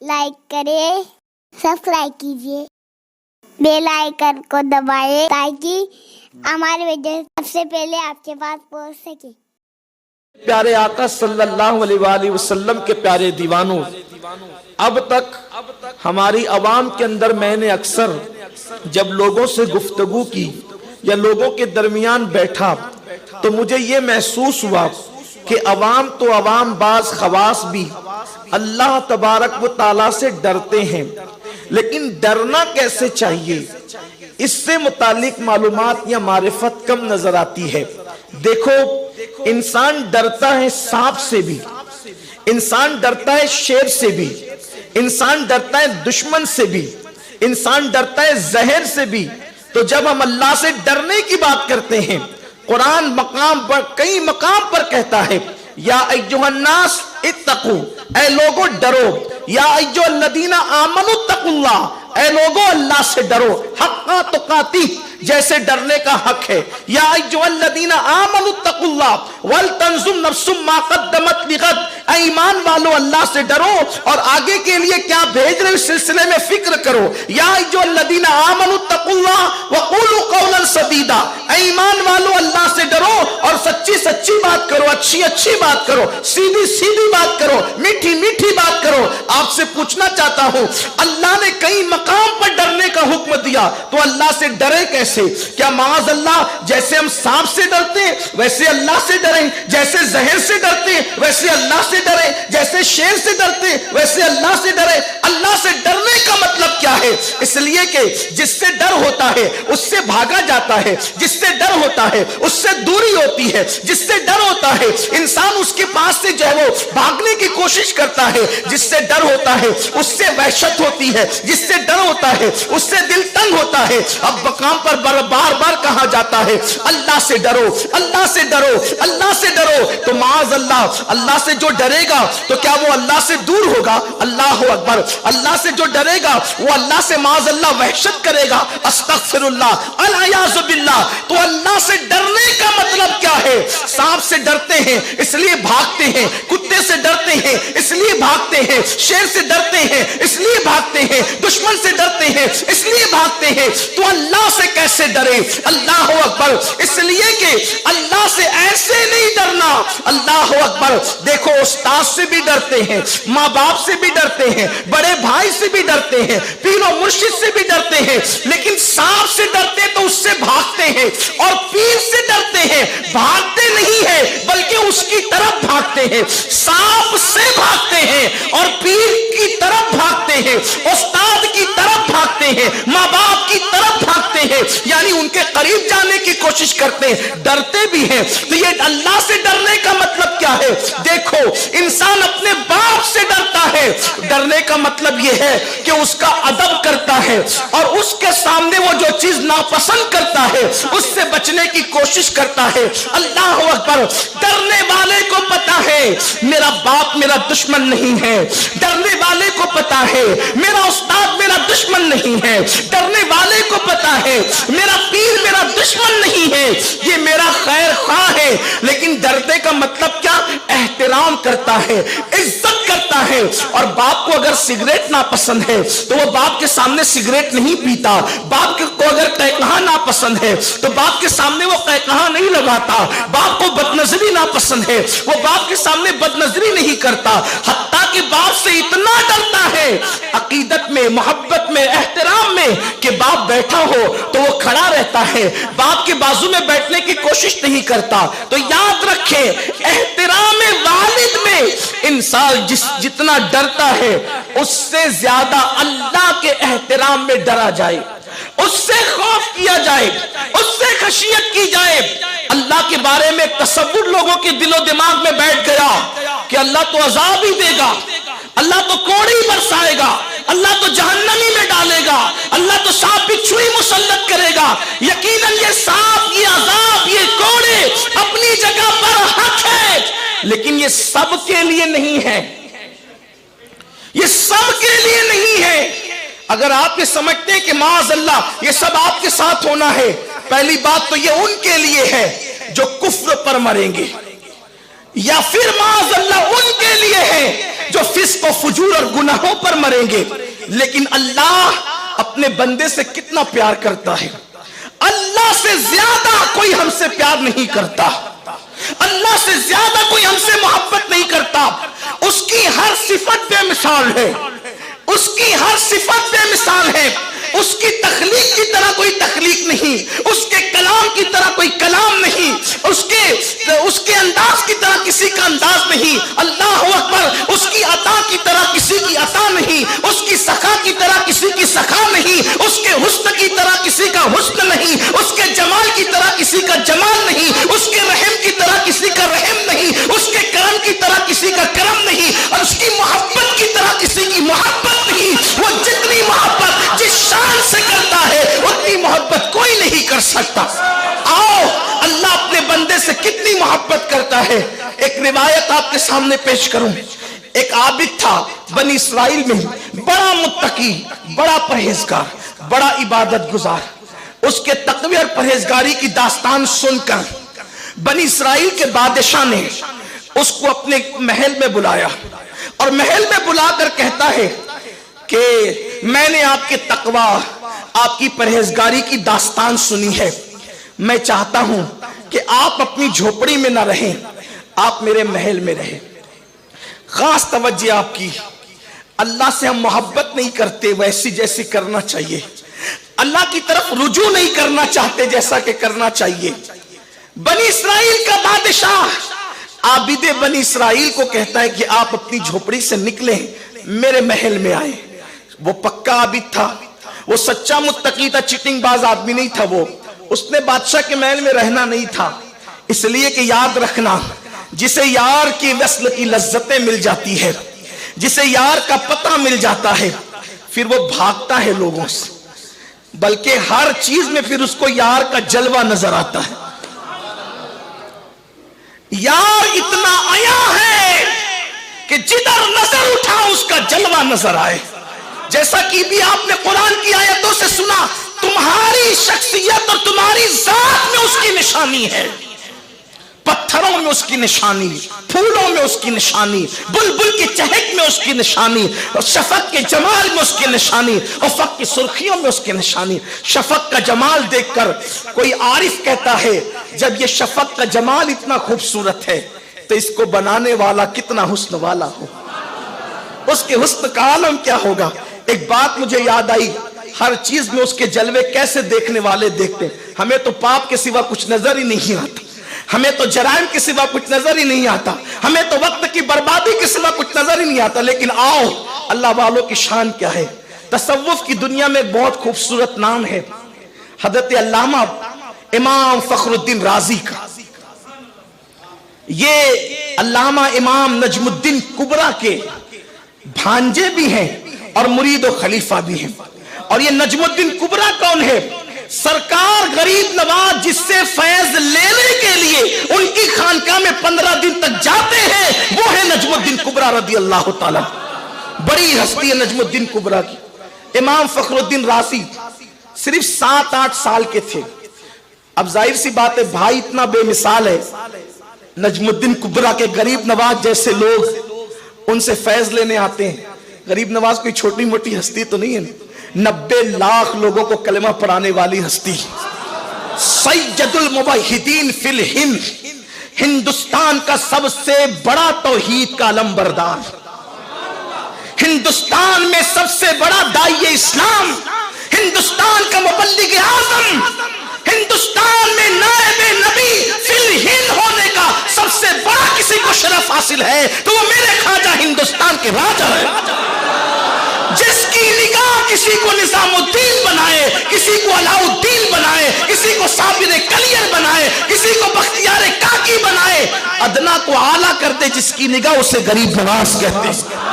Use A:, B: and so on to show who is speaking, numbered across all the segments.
A: Like کریں، subscribe کیجیے، bell icon کو دبائیں تاکہ ہماری ویڈیو سب سے پہلے آپ کے پاس پہنچ سکے۔
B: پیارے آقا صلی اللہ علیہ وآلہ وسلم کے پیارے دیوانوں، اب تک ہماری عوام کے اندر میں نے اکثر جب لوگوں سے گفتگو کی یا لوگوں کے درمیان بیٹھا تو مجھے یہ محسوس ہوا کہ عوام تو عوام، بعض خواص بھی اللہ تبارک و تعالیٰ سے ڈرتے ہیں، لیکن ڈرنا کیسے چاہیے اس سے متعلق معلومات یا معرفت کم نظر آتی ہے۔ دیکھو، انسان ڈرتا ہے سانپ سے بھی، انسان ڈرتا ہے شیر سے بھی، انسان ڈرتا ہے دشمن سے بھی، انسان ڈرتا ہے زہر سے بھی۔ تو جب ہم اللہ سے ڈرنے کی بات کرتے ہیں، قرآن کئی مقام پر کہتا ہے یا ایھا الناس اتقوا، اے لوگو ڈرو، یا ایھا الذین آمنوا اتقوا اللہ، اے لوگو اللہ سے ڈرو، حق تقاتی، جیسے ڈرنے کا حق ہے۔ یا ایھا الذین آمنوا اتقوا اللہ ولتنظر نفس ما قدمت لغد، اے ایمان والو اللہ سے ڈرو اور آگے کے لیے کیا بھیج رہے اس سلسلے میں فکر کرو۔ یا ایھا الذین آمنوا اتقوا اللہ وقولوا قولا سدیدا، اے ایمان والو اللہ سے ڈرو اور سچی سچی بات کرو، اچھی اچھی بات کرو، سیدھی سیدھی بات کرو، میٹھی میٹھی بات کرو۔ آپ سے پوچھنا چاہتا ہوں، اللہ نے کئی مقام پر ڈرنے کا حکم دیا تو اللہ سے ڈرے کیسے؟ کیا معاذ اللہ جیسے ہم سانپ سے ڈرتے ہیں ویسے اللہ سے ڈریں، جیسے زہر سے ڈرتے ہیں ویسے اللہ سے ڈریں، جیسے شیر سے ڈرتے ہیں ویسے اللہ سے ڈریں؟ اللہ سے ڈرنے کا مطلب کیا ہے؟ اس لیے کہ جس سے ڈر ہوتا ہے اس سے بھاگا جاتا ہے، جس سے ڈر ہوتا ہے اس سے دوری ہوتی ہے، جس سے ڈر ہوتا ہے انسان اس کے پاس سے جو ہے وہ بھاگنے کی کوشش کرتا ہے، جس سے ڈر ہوتا ہے اس سے وحشت ہوتی ہے، جس سے ڈر ہوتا ہے اس سے دل تنگ ہوتا ہے۔ اب مقام پر بار بار کہا جاتا ہے اللہ سے ڈرو، اللہ سے ڈرو، اللہ سے ڈرو۔ تو معاذ اللہ، اللہ سے جو ڈرے گا تو کیا وہ اللہ سے دور ہوگا؟ اللہ اکبر۔ اللہ سے جو ڈرے گا وہ اللہ سے معاذ اللہ وحشت کرے گا، استغفر اللہ، العیاذ باللہ۔ تو اللہ سے ڈرنے کا مطلب کیا ہے؟ سانپ سے ڈرتے ہیں اس لیے بھاگتے ہیں، کتے سے ڈرتے ہیں اس لیے بھاگتے ہیں، شیر سے ڈرتے ہیں اس لیے بھاگتے ہیں، دشمن سے ڈرتے ہیں اس لیے بھاگتے ہیں۔ تو اللہ سے کیسے ڈرے؟ اللہ اکبر۔ اس لیے کہ اللہ سے ایسے نہیں ڈرنا، اللہ اکبر۔ دیکھو، استاد سے بھی ڈرتے ہیں، ماں باپ سے بھی ڈرتے ہیں، بڑے بھائی سے بھی ڈرتے ہیں، پیر و مرشد سے بھی ڈرتے ہیں، لیکن سانپ سے ڈرتے تو اس سے بھاگتے ہیں، اور پیر سے ڈرتے ہیں بھاگتے نہیں ہیں بلکہ اس کی طرف بھاگتے ہیں۔ سانپ سے بھاگتے ہیں اور پیر کی طرف بھاگتے ہیں، استاد کی طرف بھاگتے ہیں، ماں باپ کی طرف بھاگتے ہیں، یعنی ان کے قریب جانے کی کوشش کرتے ہیں، ڈرتے بھی ہیں۔ تو یہ اللہ سے ڈرنے کا مطلب کیا ہے؟ دیکھو، انسان اپنے باپ سے ڈرتا ہے، ڈرنے کا مطلب یہ ہے کہ اس کا ادب کرتا ہے اور اس کے سامنے وہ جو چیز ناپسند کرتا ہے اس سے بچنے کی کوشش کرتا ہے۔ اللہ اکبر۔ ڈرنے والے کو پتا ہے میرا باپ میرا دشمن نہیں ہے، ڈرنے والے کو پتا ہے میرا استاد میرا دشمن نہیں ہے، ڈرنے والے کو پتا ہے میرا پیر میرا دشمن نہیں ہے، یہ میرا خیر خواہ ہے۔ لیکن ڈرنے کا مطلب کیا؟ احترام کرتا ہے، عزت کرتا ہے۔ اور باپ کو اگر سگریٹ ناپسند ہے تو وہ باپ کے سامنے سگریٹ نہیں پیتا، باپ کو اگر قہقہا ناپسند ہے تو باپ کے سامنے وہ قہقہا نہیں لگاتا، باپ کو بدنظری ناپسند ہے وہ باپ کے سامنے بدنظری نہیں کرتا، حتیٰ کہ باپ سے اتنا ڈرتا ہے عقیدت میں، محبت میں، احترام میں کہ باپ بیٹھا ہو تو وہ کھڑا رہتا ہے، باپ کے بازو میں بیٹھنے کی کوشش نہیں کرتا۔ تو یاد رکھیں، احترام والد میں انسان جتنا ڈرتا ہے اس سے زیادہ اللہ کے احترام میں ڈرا جائے، اس سے خوف کیا جائے، اس سے خشیت کی جائے۔ اللہ کے بارے میں تصور لوگوں کے دل و دماغ میں بیٹھ گیا کہ اللہ تو عذاب ہی دے گا، اللہ تو کوڑی برسائے گا، اللہ تو جہنمی میں ڈالے گا، اللہ تو سانپ بچھو ہی مسلط کرے گا۔ یقیناً یہ سانپ، یہ عذاب، یہ کوڑے اپنی جگہ پر حق ہے، لیکن یہ سب کے لیے نہیں ہے، یہ سب کے لیے نہیں ہے۔ اگر آپ یہ سمجھتے ہیں کہ معاذ اللہ یہ سب آپ کے ساتھ ہونا ہے، پہلی بات تو یہ ان کے لیے ہے جو کفر پر مریں گے، یا پھر معاذ اللہ ان کے لیے ہے جو فسق و فجور اور گناہوں پر مریں گے، لیکن اللہ اپنے بندے سے کتنا پیار کرتا ہے۔ اللہ سے زیادہ کوئی ہم سے پیار نہیں کرتا، اللہ سے زیادہ کوئی ہم سے محبت نہیں کرتا۔ اس کی ہر صفت بے مثال ہے، اس کی ہر صفت بے مثال ہے۔ اس کی تخلیق کی طرح کوئی تخلیق نہیں، اس کے کلام کی طرح کوئی کلام نہیں، اس کے انداز کی طرح کسی کا انداز نہیں۔ اللہ اکبر۔ اس کی عطا کی طرح کسی کی عطا نہیں، اس کی سخا کی طرح کسی کی سخا نہیں، اس کے حسن کی طرح کسی کا حسن نہیں، اس کے جمال کی طرح کسی کا جمال نہیں، اس کے رحم کی طرح کسی کا رحم نہیں، اس کے کرم کی طرح کسی کا کرم نہیں، اور اس کی محبت کی طرح کسی کی محبت نہیں۔ وہ جتنی محبت جس شان سے کرتا ہے اتنی محبت کوئی نہیں کر سکتا۔ آؤ اللہ اپنے بندے سے کتنی محبت کرتا ہے۔ ایک روایت آپ کے سامنے پیش کروں۔ ایک عابد تھا بنی اسرائیل میں، بڑا متقی، بڑا پرہیزگار، بڑا عبادت گزار۔ اس کے تقوی اور پرہیزگاری کی داستان سن کر بنی اسرائیل کے بادشاہ نے اس کو اپنے محل میں بلایا، اور محل میں بلا کر کہتا ہے کہ میں نے آپ کے تقوی، آپ کی پرہیزگاری کی داستان سنی ہے، میں چاہتا ہوں کہ آپ اپنی جھوپڑی میں نہ رہیں، آپ میرے محل میں رہیں۔ خاص توجہ آپ کی، اللہ سے ہم محبت نہیں کرتے ویسی جیسی کرنا چاہیے، اللہ کی طرف رجوع نہیں کرنا چاہتے جیسا کہ کرنا چاہیے۔ بنی اسرائیل کا بادشاہ عابد بنی اسرائیل کو کہتا ہے کہ آپ اپنی جھوپڑی سے نکلیں، میرے محل میں آئیں۔ وہ پکا عابد تھا، وہ سچا متقی تھا، چیٹنگ باز آدمی نہیں تھا۔ وہ اس نے بادشاہ کے محل میں رہنا نہیں تھا، اس لیے کہ یاد رکھنا، جسے یار کی وصل کی لذتیں مل جاتی ہے، جسے یار کا پتہ مل جاتا ہے، پھر وہ بھاگتا ہے لوگوں سے، بلکہ ہر چیز میں پھر اس کو یار کا جلوہ نظر آتا ہے۔ یار اتنا آیا ہے کہ جدھر نظر اٹھا اس کا جلوہ نظر آئے۔ جیسا کہ بھی آپ نے قرآن کی آیتوں سے سنا، تمہاری شخصیت اور تمہاری ذات میں اس کی نشانی ہے، پتھروں میں اس کی نشانی، پھولوں میں اس کی نشانی، بلبل کی چہک میں اس کی نشانی، اور شفق کے جمال میں اس کی نشانی، افق کی سرخیوں میں اس کی نشانی۔ شفق کا جمال دیکھ کر کوئی عارف کہتا ہے جب یہ شفق کا جمال اتنا خوبصورت ہے تو اس کو بنانے والا کتنا حسن والا ہو، اس کے حسن کا عالم کیا ہوگا۔ ایک بات مجھے یاد آئی، ہر چیز میں اس کے جلوے کیسے دیکھنے والے دیکھتے ہیں۔ ہمیں تو پاپ کے سوا کچھ نظر ہی نہیں آتا، ہمیں تو جرائم کے سوا کچھ نظر ہی نہیں آتا، ہمیں تو وقت کی بربادی کے سوا کچھ نظر ہی نہیں آتا۔ لیکن آؤ اللہ والوں کی شان کیا ہے۔ تصوف کی دنیا میں بہت خوبصورت نام ہے حضرت علامہ امام فخر الدین رازی کا۔ یہ علامہ امام نجم الدین کبریٰ کے بھانجے بھی ہیں اور مرید و خلیفہ بھی ہیں۔ اور یہ نجم الدین کبریٰ کون ہے؟ سرکار غریب نواز جس سے فیض لینے کے لیے ان کی خانقاہ میں 15 دن تک جاتے ہیں، وہ ہے نجم الدین کبریٰ رضی اللہ تعالیٰ۔ بڑی ہستی ہے نجم الدین کبریٰ کی۔ امام فخر الدین رازی صرف 7-8 سال کے تھے۔ اب ظاہر سی بات ہے بھائی اتنا بے مثال ہے، نجم الدین کبریٰ کے غریب نواز جیسے لوگ ان سے فیض لینے آتے ہیں۔ غریب نواز کوئی چھوٹی موٹی ہستی تو نہیں ہے، 90 لاکھ لوگوں کو کلمہ پڑھانے والی ہستی، سید الموحدین فی الہند، ہندوستان کا سب سے بڑا توحید کا علم بردار، ہندوستان میں سب سے بڑا داعی اسلام، ہندوستان کا مبلغ اعظم، ہندوستان میں نائب نبی فی الہند ہونے کا سب سے بڑا کسی کو شرف حاصل ہے تو وہ میرے خواجہ ہندوستان کے راجا ہے، جس کی نگاہ کسی کو نظام الدین بنائے، کسی کو علاء الدین بنائے، کسی کو صابر کلیر بنائے، کسی کو بختیار کاکی بنائے، ادنا کو اعلیٰ کرتے، جس کی نگاہ اسے غریب نواز کہتے ہیں۔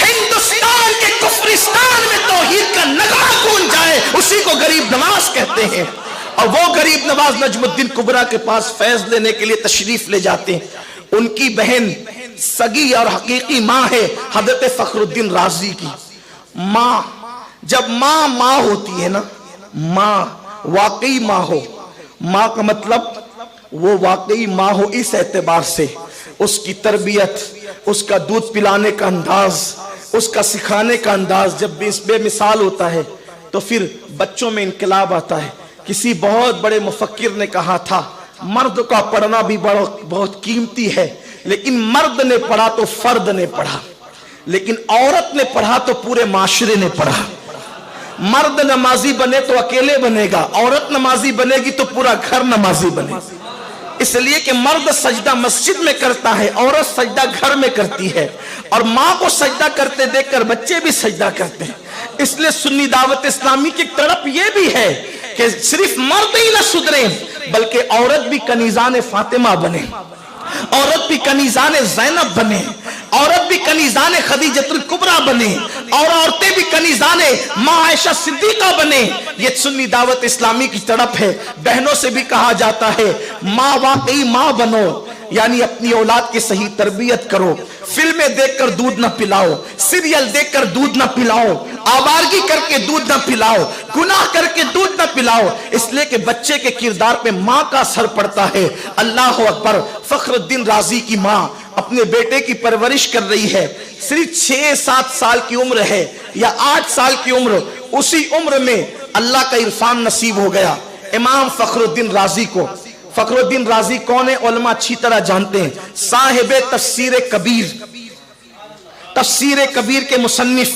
B: ہندوستان کے کفرستان میں توحید کا نغمہ گونج جائے اسی کو غریب نواز کہتے ہیں۔ اور وہ غریب نواز نجم الدین کبریٰ کے پاس فیض لینے کے لیے تشریف لے جاتے ہیں۔ ان کی بہن سگی اور حقیقی ماں ہے حضرت فخر الدین رازی کی ماں۔ جب ماں ہوتی ہے نا، ماں واقعی ماں ہو، ماں کا مطلب وہ واقعی ماں ہو اس اعتبار سے اس کی تربیت، اس کا دودھ پلانے کا انداز، اس کا سکھانے کا انداز جب بھی اس بے مثال ہوتا ہے تو پھر بچوں میں انقلاب آتا ہے۔ کسی بہت بڑے مفکر نے کہا تھا مرد کا پڑھنا بھی بہت قیمتی ہے، لیکن مرد نے پڑھا تو فرد نے پڑھا، لیکن عورت نے پڑھا تو پورے معاشرے نے پڑھا۔ مرد نمازی بنے تو اکیلے بنے گا، عورت نمازی بنے گی تو پورا گھر نمازی بنے گا۔ اس لیے کہ مرد سجدہ مسجد میں کرتا ہے، عورت سجدہ گھر میں کرتی ہے، اور ماں کو سجدہ کرتے دیکھ کر بچے بھی سجدہ کرتے ہیں۔ اس لیے سنی دعوت اسلامی کی تڑپ یہ بھی ہے کہ صرف مرد ہی نہ سدھرے بلکہ عورت بھی کنیزان فاطمہ بنے، عورت بھی کنیزان زینب بنے، عورت بھی کنیزان خدیجۃ الکبریٰ بنے، اور عورتیں بھی کنیزان ماں عائشہ صدیقہ بنے۔ یہ سنی دعوت اسلامی کی تڑپ ہے۔ بہنوں سے بھی کہا جاتا ہے ماں واقعی ماں بنو، یعنی اپنی اولاد کی صحیح تربیت کرو، فلمیں دیکھ کر دودھ نہ پلاؤ، سیریل دیکھ کر دودھ نہ پلاؤ، آوارگی کر کے دودھ نہ پلاؤ، گناہ کر کے دودھ نہ پلاؤ، اس لیے کہ بچے کے کردار پہ ماں کا اثر پڑتا ہے۔ اللہ اکبر۔ فخر الدین رازی کی ماں اپنے بیٹے کی پرورش کر رہی ہے، صرف 6-7 سال کی عمر ہے یا 8 سال کی عمر، اسی عمر میں اللہ کا عرفان نصیب ہو گیا امام فخر الدین رازی کو۔ فخر الدین رازی کون ہے؟ علماء اچھی طرح جانتے ہیں، صاحب تفسیر کبیر، تفسیر کبیر کے مصنف،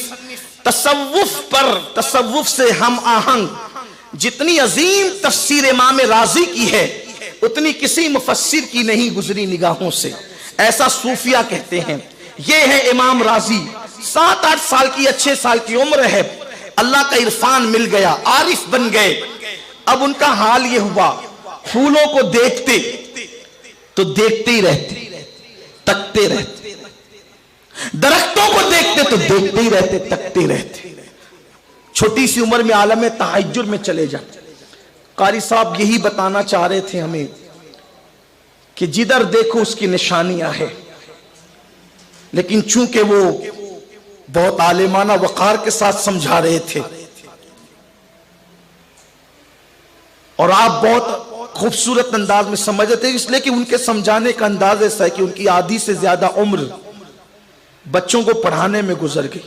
B: تصوف سے ہم آہنگ جتنی عظیم تفسیر امام رازی کی ہے اتنی کسی مفسر کی نہیں گزری نگاہوں سے، ایسا صوفیہ کہتے ہیں۔ یہ ہے امام رازی، 7-8 سال کی 6 سال کی عمر ہے، اللہ کا عرفان مل گیا، عارف بن گئے۔ اب ان کا حال یہ ہوا، پھولوں کو دیکھتے تو دیکھتے ہی رہتے، تکتے رہتے، درختوں کو دیکھتے تو دیکھتے ہی رہتے، تکتے رہتے، چھوٹی سی عمر میں عالم تحجر میں چلے جاتے۔ قاری صاحب یہی بتانا چاہ رہے تھے ہمیں کہ جدھر دیکھو اس کی نشانیاں ہیں، لیکن چونکہ وہ بہت عالمانہ وقار کے ساتھ سمجھا رہے تھے اور آپ بہت خوبصورت انداز میں سمجھتے تھے، اس لیے کہ ان کے سمجھانے کا انداز ایسا ہے کہ ان کی آدھی سے زیادہ عمر بچوں کو پڑھانے میں گزر گئی۔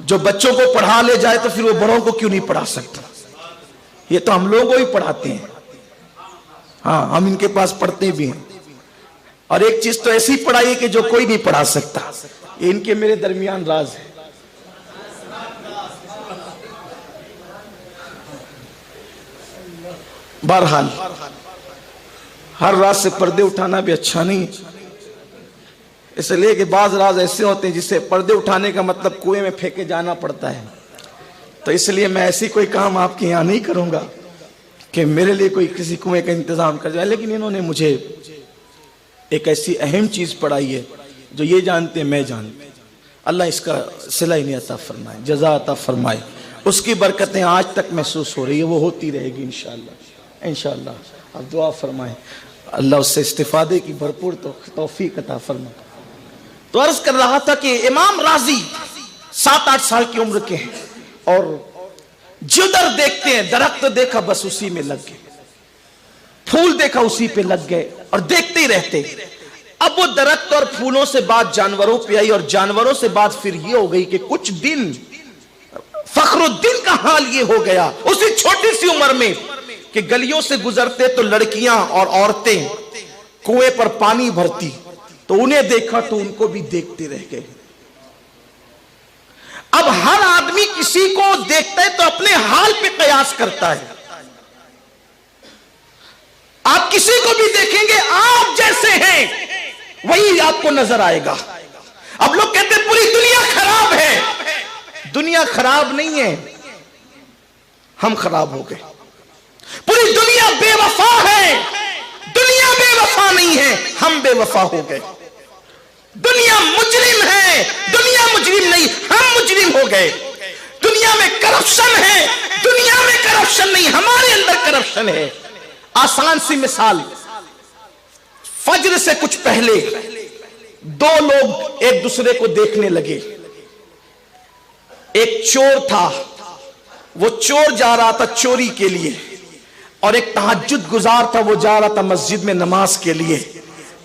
B: جو بچوں کو پڑھا لے جائے تو پھر وہ بڑوں کو کیوں نہیں پڑھا سکتا؟ یہ تو ہم لوگوں کو ہی پڑھاتے ہیں، ہاں ہم ان کے پاس پڑھتے بھی ہیں، اور ایک چیز تو ایسی پڑھائی کہ جو کوئی نہیں پڑھا سکتا، یہ ان کے میرے درمیان راز ہے۔ بہرحال ہر راز سے پردے اٹھانا بھی اچھا نہیں، اس لیے کہ بعض راز ایسے ہوتے ہیں جسے پردے اٹھانے کا مطلب کنویں میں پھینکے جانا پڑتا ہے، تو اس لیے میں ایسی کوئی کام آپ کے یہاں نہیں کروں گا کہ میرے لیے کوئی کسی کنویں کا انتظام کر جائے، لیکن انہوں نے مجھے ایک ایسی اہم چیز پڑھائی ہے جو یہ جانتے ہیں میں جانتے ہیں۔ اللہ اس کا صلہ انہیں عطا فرمائے، جزا عطا فرمائے، اس کی برکتیں آج تک محسوس ہو رہی ہے، وہ ہوتی رہے گی انشاءاللہ انشاءاللہ۔ آپ دعا فرمائیں اللہ اس سے استفادے کی بھرپور توفیق عطا فرمائے۔ تو عرض کر رہا تھا کہ امام رازی 7-8 سال کی عمر کے ہیں، اور جدھر دیکھتے ہیں درخت دیکھا بس اسی میں لگ گئے، پھول دیکھا اسی پہ لگ گئے اور دیکھتے ہی رہتے۔ اب وہ درخت اور پھولوں سے بات جانوروں پہ آئی، اور جانوروں سے بات پھر یہ ہو گئی کہ کچھ دن فخر الدین کا حال یہ ہو گیا اسی چھوٹی سی عمر میں کہ گلیوں سے گزرتے تو لڑکیاں اور عورتیں کنویں پر پانی بھرتی، تو انہیں دیکھا تو ان کو بھی دیکھتے رہ گئے۔ اب ہر آدمی کسی کو دیکھتا ہے تو اپنے حال پہ قیاس کرتا ہے۔ آپ کسی کو بھی دیکھیں گے آپ جیسے ہیں وہی آپ کو نظر آئے گا۔ اب لوگ کہتے ہیں پوری دنیا خراب ہے، دنیا خراب نہیں ہے، ہم خراب ہو گئے۔ پوری دنیا بے وفا ہے، دنیا بے وفا نہیں ہے، ہم بے وفا ہو گئے۔ دنیا مجرم ہے، دنیا مجرم نہیں، ہم مجرم ہو گئے۔ دنیا میں کرپشن ہے، دنیا میں کرپشن نہیں، ہمارے اندر کرپشن ہے۔ آسان سی مثال، فجر سے کچھ پہلے 2 لوگ ایک دوسرے کو دیکھنے لگے۔ ایک چور تھا، وہ چور جا رہا تھا چوری کے لیے، اور ایک تہجد گزار تھا، وہ جا رہا تھا مسجد میں نماز کے لیے۔